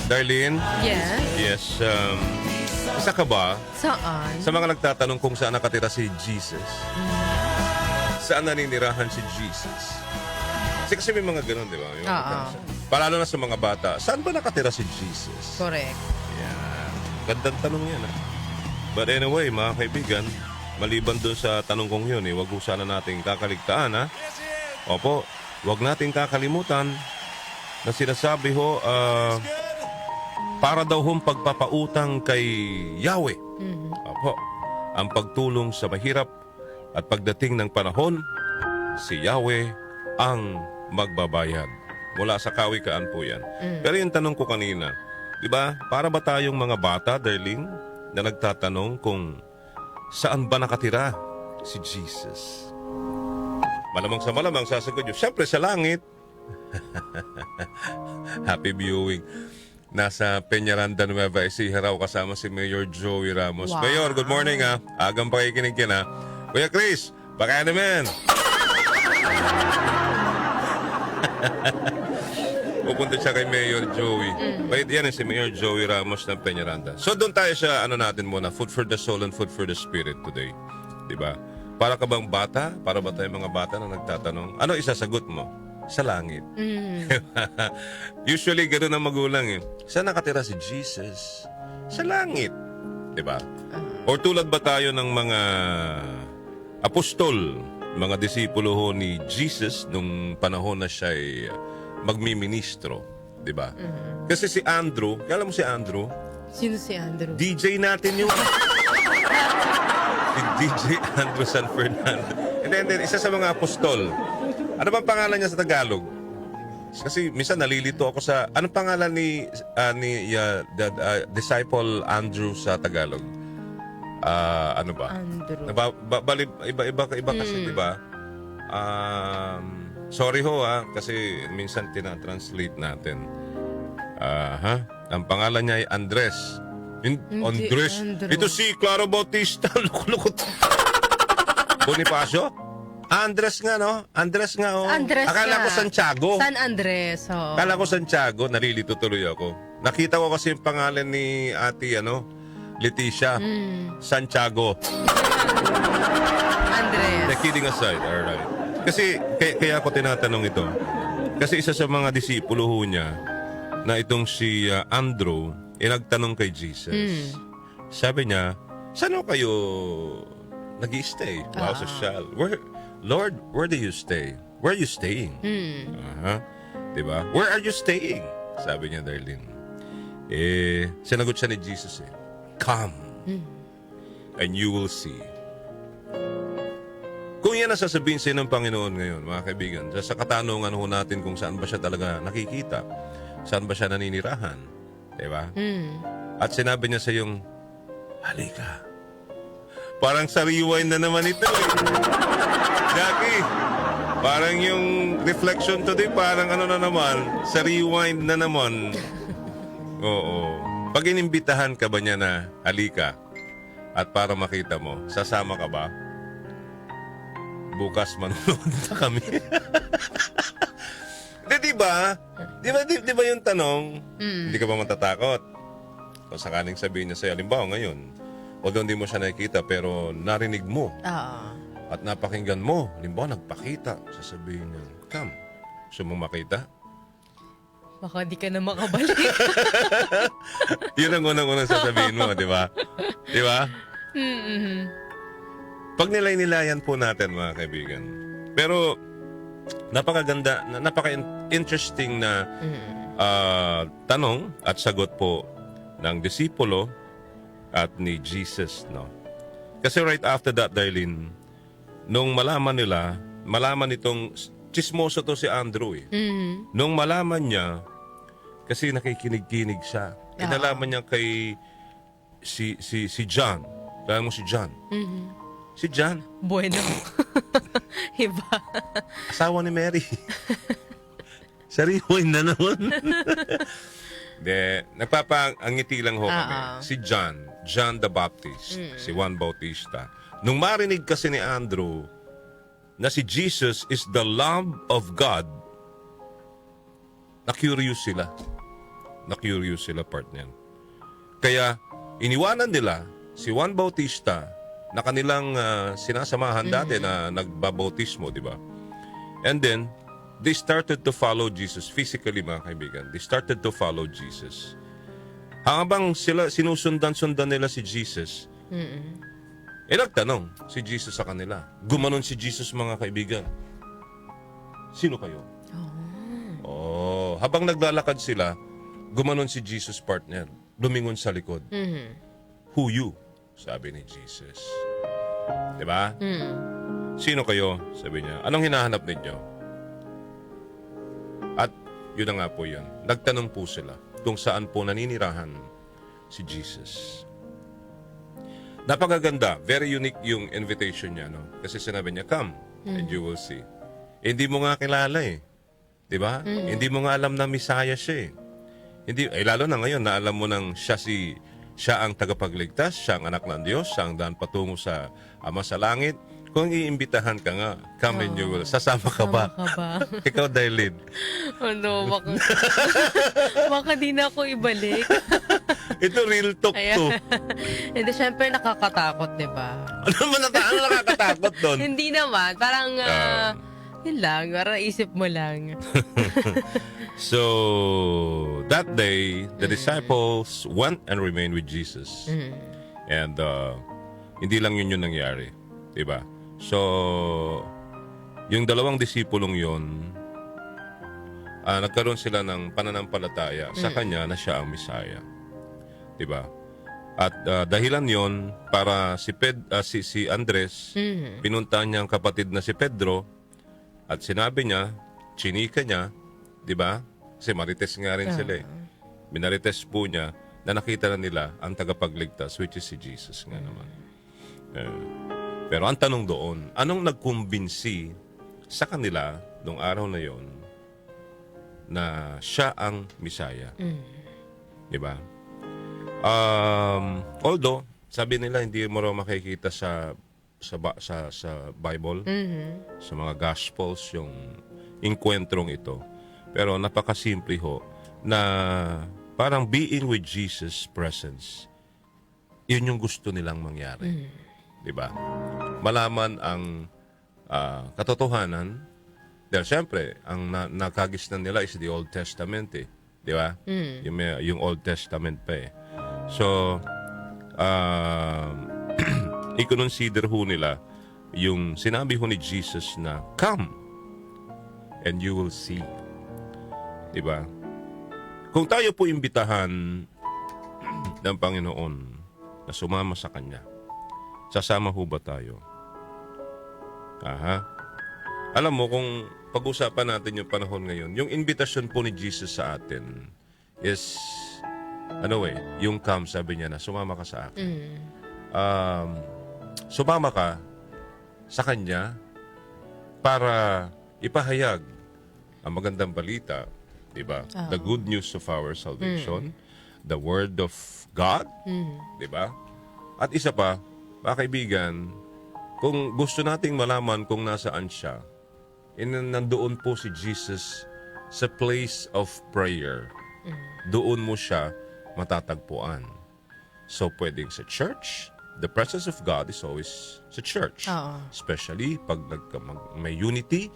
Darlene? Yes. Yes. Isa ka ba Saan? sa mga nagtatanong kung saan nakatira si Jesus? Saan naninirahan si Jesus? Kasi may mga ganun, di ba? Yung palalo na sa mga bata, saan ba nakatira si Jesus? Correct. Yan. Gandang tanong yan. But anyway, mga kaibigan, maliban doon sa tanong kong yun, wag ko sana nating kakaligtaan, ha? Opo, wag nating kakalimutan na sinasabi ho, para daw hong pagpapautang kay Yahweh. Opo, ang pagtulong sa mahirap at pagdating ng panahon, si Yahweh ang magbabayad. Mula sa kawikaan po yan. Pero yung tanong ko kanina, di ba, para ba tayong mga bata, Darling, na nagtatanong kung saan ba nakatira si Jesus? Malamang sa malamang sasagot nyo, syempre sa langit. Happy viewing. Nasa Peñaranda, Nueva Ecija raw kasama si Mayor Joey Ramos. Wow. Mayor, good morning ha. Agang pakikinig ka na. Kuya Chris, baka naman. Pupunta siya kay Mayor Joey. Wait, yan si Mayor Joey Ramos ng Peñaranda. So doon tayo sa natin muna, food for the soul and food for the spirit today. Diba? Para ka bang bata? Para ba tayo mga bata na nagtatanong? Ano isasagot mo? Sa langit. Usually, gano'n ang magulang Saan nakatira si Jesus? Sa langit. Diba? Or tulad ba tayo ng mga apostol, mga disipulo ho ni Jesus nung panahon na siya'y magmiministro? Diba? Kasi si Andrew, alam mo si Andrew? Sino si Andrew? DJ natin yung... si DJ Andrew San Fernando. And then, isa sa mga apostol. Ano bang pangalan niya sa Tagalog? Kasi minsan nalilito ako sa... Anong pangalan ni disciple Andrew sa Tagalog? Ano ba? Andrew. Iba kasi, di ba? Sorry ho kasi minsan tinatranslate natin. Ang pangalan niya ay Andres. Andres. Ito si Claro Bautista. Lukot. Bonifacio? Andres nga, no? Andres nga, oh. Andres Akala ko Santiago. San Andres, oh. Akala ko Santiago. Nalilito tuloy ako. Nakita ko kasi yung pangalan ni ate, Leticia. Santiago. Andres. Kidding aside, alright. Kasi, kaya ako tinatanong ito. Kasi isa sa mga disipulo ho niya, na itong si Andrew, nagtanong kay Jesus. Sabi niya, saan ho kayo nag-i-stay? Wow, social. Lord, where do you stay? Where are you staying? Diba? Where are you staying? Sabi niya, Darlene. Sinagot siya ni Jesus come and you will see. Kung yan ang sasabihin sa ng Panginoon ngayon, mga kaibigan, sa katanungan ho natin kung saan ba siya talaga nakikita, saan ba siya naninirahan, diba? At sinabi niya sa iyong, halika. Parang sa rewind na naman ito Jackie, parang yung reflection today, parang na naman, sa rewind na naman. Oo. Pag inimbitahan ka ba niya na halika at para makita mo, sasama ka ba? Bukas manonood na kami. Di ba? Di ba yung tanong? Hindi ka ba matatakot? Kung sakaling sabihin niya sa'yo, halimbawa ngayon, although hindi mo siya nakikita, pero narinig mo. At napakinggan mo, halimbawa nagpakita, sasabihin niya, come, gusto mong makita? Baka di ka na makabalik. Yun ang unang-unang sasabihin mo, di ba? Di ba? Pag nilay-nilayan po natin, mga kaibigan. Pero, napakaganda, napaka-interesting na tanong at sagot po ng disipulo at ni Jesus, no? Kasi right after that, Darlene, nung malaman itong, chismoso to si Andrew Nung malaman niya, kasi nakikinig-kinig siya, inalaman niya kay si John. Kaya mo si John. Si John. Bueno. Iba. Asawa ni Mary. Sariwin na naman. Nagpapangiti lang ho kami. Si John the Baptist, si Juan Bautista. Nung marinig kasi ni Andrew na si Jesus is the Lamb of God, na-curious sila. Na-curious sila, partner. Kaya, iniwanan nila si Juan Bautista na kanilang sinasamahan dati na nagbabautismo, di ba? And then, they started to follow Jesus physically, mga kaibigan. They started to follow Jesus. Habang sila sinusundan-sundan nila si Jesus, nagtanong si Jesus sa kanila. Gumanon si Jesus, mga kaibigan. Sino kayo? Habang naglalakad sila, gumanon si Jesus, partner. Lumingon sa likod. Who you? Sabi ni Jesus. Diba? Sino kayo? Sabi niya. Anong hinahanap ninyo? At yun na nga po yun. Nagtanong po sila kung saan po naninirahan si Jesus. Napakaganda. Very unique yung invitation niya. No? Kasi sinabi niya, come and you will see. Hindi mo nga kilala eh. Diba? Hindi mo nga alam na Messiah siya eh. Hindi, lalo na ngayon na alam mo nang siya ang tagapagligtas, siya ang anak ng Diyos, siya ang daan patungo sa Ama sa Langit. Kung iimbitahan ka nga, come and you will. Sasama ka ba? Ikaw, Dailin. Oh no, baka di na ako ibalik. Ito real talk to. Hindi, syempre nakakatakot, di ba? Ano nakakatakot doon? Hindi naman. Parang, yun lang. Parang isip mo lang. So, that day, the disciples went and remained with Jesus. And hindi lang yun nangyari. Diba? So, yung dalawang disipulong yun, nagkaroon sila ng pananampalataya sa kanya na siya ang Messiah. Diba? At dahilan yon para si Andres, pinuntahan niya ang kapatid na si Pedro at sinabi niya, chinika niya, di ba? Kasi marites nga rin sila eh. Minarites po niya na nakita na nila ang tagapagligtas, which is si Jesus nga naman. Pero ang tanong doon, anong nagkumbinsi sa kanila nung araw na yon na siya ang Messiah? Di ba? Although, sabi nila hindi mo raw makikita sa Bible, sa mga Gospels, yung inkwentrong ito. Pero napakasimple ho na parang being with Jesus' presence, yun yung gusto nilang mangyari. Diba? Malaman ang katotohanan. Dahil siyempre, ang nakagisnan nila is the Old Testament eh. Diba? Yung Old Testament pa eh. So, i-consider ho nila yung sinabi ho ni Jesus na, come and you will see. Diba? Kung tayo po imbitahan ng Panginoon na sumama sa Kanya, sasama ho ba tayo? Alam mo, kung pag-usapan natin yung panahon ngayon, yung invitation po ni Jesus sa atin is, yung come, sabi niya na, sumama ka sa akin. Sumama ka sa Kanya para ipahayag ang magandang balita, diba? The good news of our salvation, the Word of God, diba? At isa pa, mga kaibigan, kung gusto nating malaman kung nasaan siya, nandoon po si Jesus sa place of prayer. Doon mo siya matatagpuan. So, pwedeng sa church. The presence of God is always sa church. Especially pag may unity,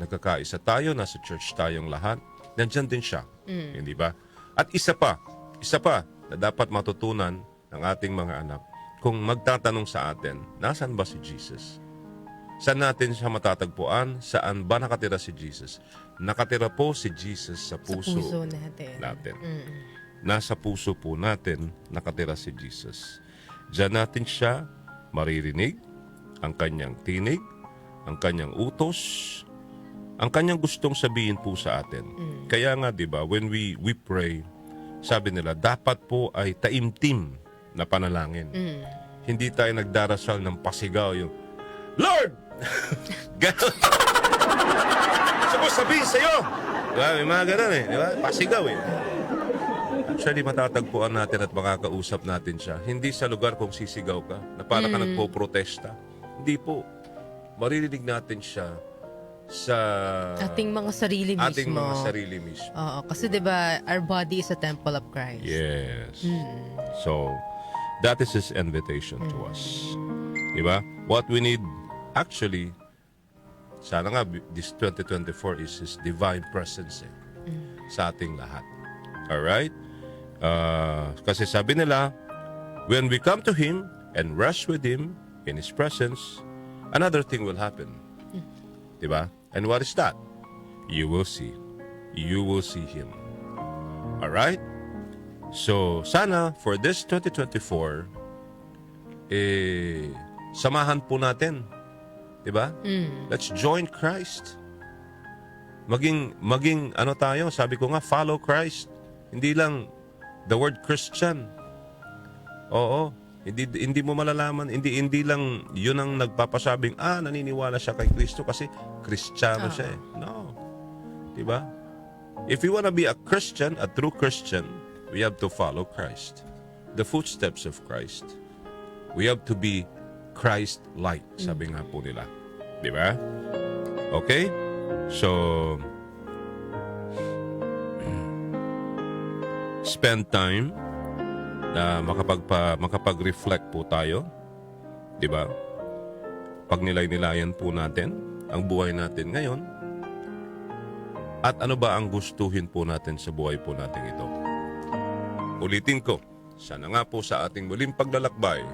nagkakaisa tayo, nasa church tayong lahat, nandyan din siya. Hindi ba? At isa pa na dapat matutunan ng ating mga anak, kung magtatanong sa atin, nasaan ba si Jesus? Saan natin siya matatagpuan? Saan ba nakatira si Jesus? Nakatira po si Jesus sa puso natin. Nasa puso po natin nakatira si Jesus. Diyan natin siya maririnig, ang kanyang tinig, ang kanyang utos, ang kanyang gustong sabihin po sa atin. Kaya nga, di ba, when we pray, sabi nila, dapat po ay taimtim na panalangin. Hindi tayo nagdarasal ng pasigaw yung, Lord! Ganon. Gusto ko sabihin sa'yo. Diba? May mga ganon eh. Diba? Pasigaw eh. Actually, matatagpuan natin at makakausap natin siya. Hindi sa lugar kung sisigaw ka, na para ka nagpo-protesta. Hindi po. Maririnig natin siya sa Ating mga sarili mismo. ating mga sarili mismo. Oo, kasi 'di ba, our body is a temple of Christ. Yes. So, that is His invitation to us. Diba? What we need, actually, sana nga, this 2024 is His divine presence sa ating lahat. Alright? Kasi sabi nila, when we come to Him and rest with Him in His presence, another thing will happen. Diba? And what is that? You will see. You will see Him. Alright? So, sana for this 2024, samahan po natin. Diba? Let's join Christ. Maging ano tayo, sabi ko nga, follow Christ. Hindi lang the word Christian. Oo. Hindi mo malalaman, hindi lang yun ang nagpapasabing, naniniwala siya kay Kristo kasi Kristiyano siya eh. No. Diba? If we want to be a Christian, a true Christian, we have to follow Christ. The footsteps of Christ. We have to be Christ-like, sabi nga po nila. Diba? Okay? So, spend time na makapag-reflect po tayo. Diba? Pag nilay-nilayan po natin ang buhay natin ngayon, at ano ba ang gustuhin po natin sa buhay po natin ito. Ulitin ko, sana nga po sa ating muling paglalakbay,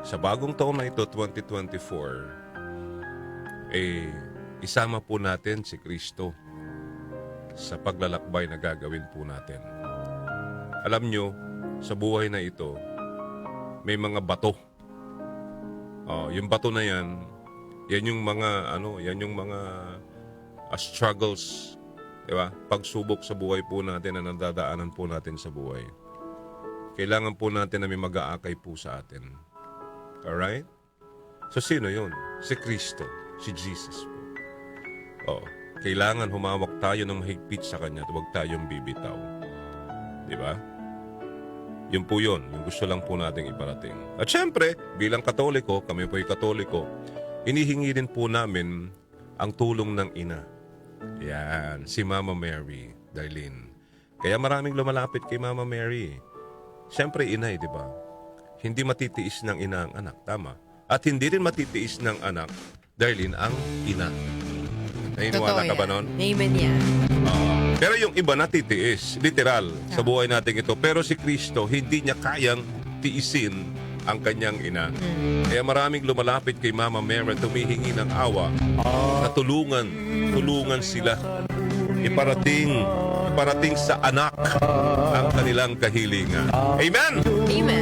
sa bagong taon na ito, 2024, isama po natin si Kristo sa paglalakbay na gagawin po natin. Alam nyo, sa buhay na ito, may mga bato. Yung bato na yan yung mga struggles, di ba? Pagsubok sa buhay po natin na nadadaanan po natin sa buhay. Kailangan po natin na may mag-aakay po sa atin. Alright? So sino yun? Si Kristo, si Jesus po. Kailangan humawak tayo ng mahigpit sa Kanya at huwag tayong bibitaw. Di ba? Yun po yun. Yung gusto lang po nating iparating. At syempre, bilang Katoliko, kami po'y Katoliko, inihingi rin po namin ang tulong ng ina. Yan, si Mama Mary, Darlene. Kaya maraming lumalapit kay Mama Mary. Siyempre, ina di ba? Hindi matitiis ng ina ang anak, tama? At hindi rin matitiis ng anak, Darlene, ang ina. Naniniwala ka ba nun? Amen yan. Pero yung iba natitiis, literal, sa buhay natin ito. Pero si Kristo, hindi niya kayang tiisin ang kanyang ina. Kaya maraming lumalapit kay Mama Mary at tumihingi ng awa na tulungan sila. Iparating sa anak ang kanilang kahilingan. Amen! Amen.